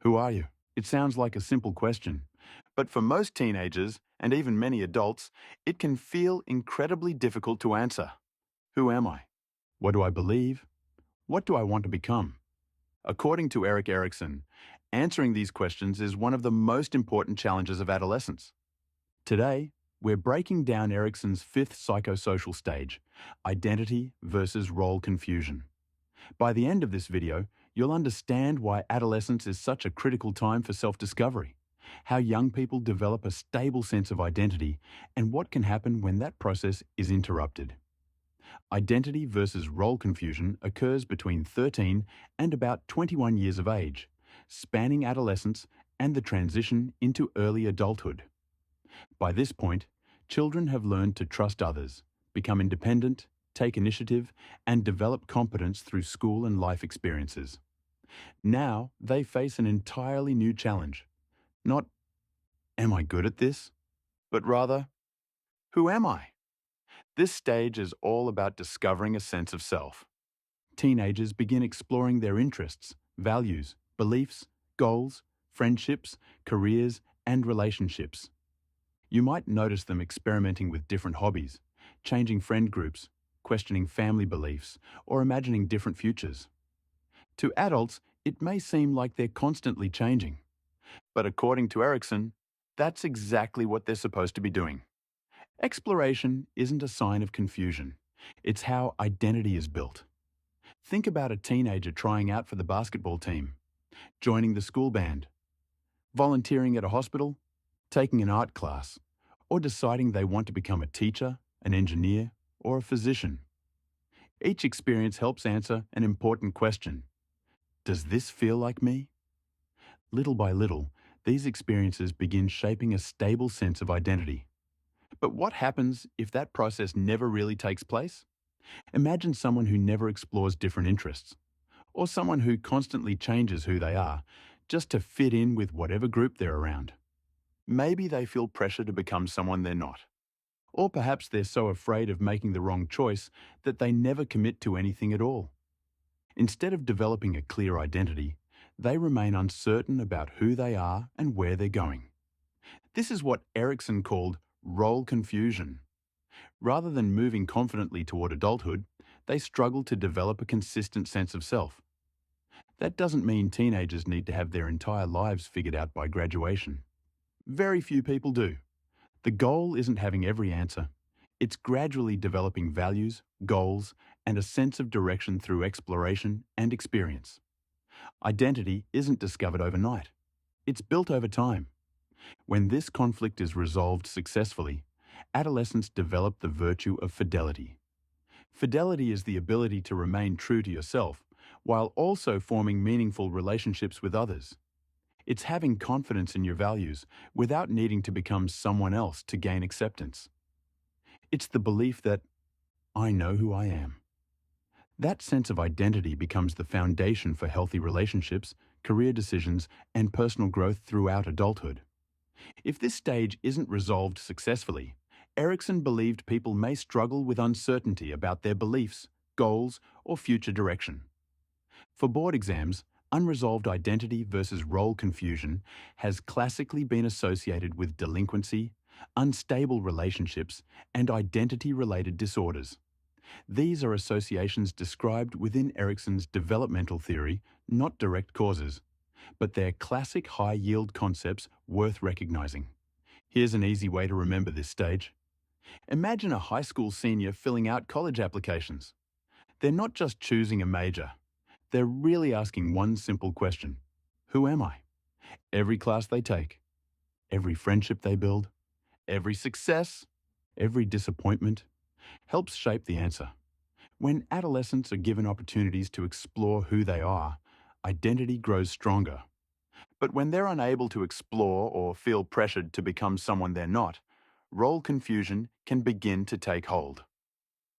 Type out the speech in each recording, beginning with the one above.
Who are you? It sounds like a simple question, but for most teenagers, and even many adults, it can feel incredibly difficult to answer. Who am I? What do I believe? What do I want to become? According to Erik Erikson, answering these questions is one of the most important challenges of adolescence. Today, we're breaking down Erikson's fifth psychosocial stage, identity versus role confusion. By the end of this video, you'll understand why adolescence is such a critical time for self-discovery, how young people develop a stable sense of identity, and what can happen when that process is interrupted. Identity versus role confusion occurs between 13 and about 21 years of age, spanning adolescence and the transition into early adulthood. By this point, children have learned to trust others, become independent, take initiative, and develop competence through school and life experiences. Now, they face an entirely new challenge. Not, am I good at this? But rather, who am I? This stage is all about discovering a sense of self. Teenagers begin exploring their interests, values, beliefs, goals, friendships, careers, and relationships. You might notice them experimenting with different hobbies, changing friend groups, questioning family beliefs, or imagining different futures. To adults, it may seem like they're constantly changing. But according to Erikson, that's exactly what they're supposed to be doing. Exploration isn't a sign of confusion. It's how identity is built. Think about a teenager trying out for the basketball team, joining the school band, volunteering at a hospital, taking an art class, or deciding they want to become a teacher, an engineer, or a physician. Each experience helps answer an important question. Does this feel like me? Little by little, these experiences begin shaping a stable sense of identity. But what happens if that process never really takes place? Imagine someone who never explores different interests, or someone who constantly changes who they are just to fit in with whatever group they're around. Maybe they feel pressure to become someone they're not. Or perhaps they're so afraid of making the wrong choice that they never commit to anything at all. Instead of developing a clear identity, they remain uncertain about who they are and where they're going. This is what Erikson called role confusion. Rather than moving confidently toward adulthood, they struggle to develop a consistent sense of self. That doesn't mean teenagers need to have their entire lives figured out by graduation. Very few people do. The goal isn't having every answer. It's gradually developing values, goals, and a sense of direction through exploration and experience. Identity isn't discovered overnight. It's built over time. When this conflict is resolved successfully, adolescents develop the virtue of fidelity. Fidelity is the ability to remain true to yourself while also forming meaningful relationships with others. It's having confidence in your values without needing to become someone else to gain acceptance. It's the belief that, I know who I am. That sense of identity becomes the foundation for healthy relationships, career decisions, and personal growth throughout adulthood. If this stage isn't resolved successfully, Erikson believed people may struggle with uncertainty about their beliefs, goals, or future direction. For board exams, unresolved identity versus role confusion has classically been associated with delinquency, unstable relationships, and identity-related disorders. These are associations described within Erikson's developmental theory, not direct causes, but they're classic high-yield concepts worth recognizing. Here's an easy way to remember this stage. Imagine a high school senior filling out college applications. They're not just choosing a major. They're really asking one simple question. Who am I? Every class they take, every friendship they build, every success, every disappointment, helps shape the answer. When adolescents are given opportunities to explore who they are, identity grows stronger. But when they're unable to explore or feel pressured to become someone they're not, role confusion can begin to take hold.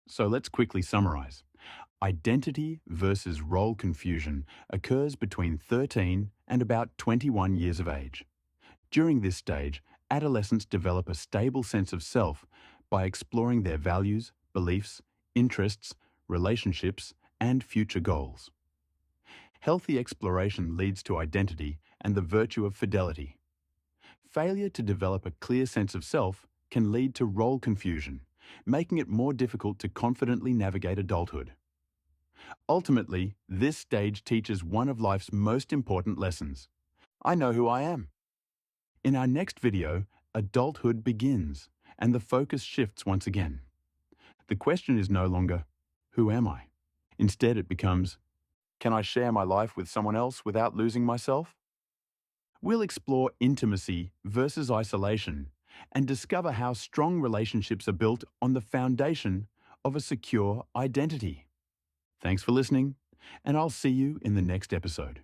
So let's quickly summarize. Identity versus role confusion occurs between 13 and about 21 years of age. During this stage, adolescents develop a stable sense of self by exploring their values, beliefs, interests, relationships, and future goals. Healthy exploration leads to identity and the virtue of fidelity. Failure to develop a clear sense of self can lead to role confusion, making it more difficult to confidently navigate adulthood. Ultimately, this stage teaches one of life's most important lessons. I know who I am. In our next video, adulthood begins, and the focus shifts once again. The question is no longer, who am I? Instead, it becomes, can I share my life with someone else without losing myself? We'll explore intimacy versus isolation and discover how strong relationships are built on the foundation of a secure identity. Thanks for listening, and I'll see you in the next episode.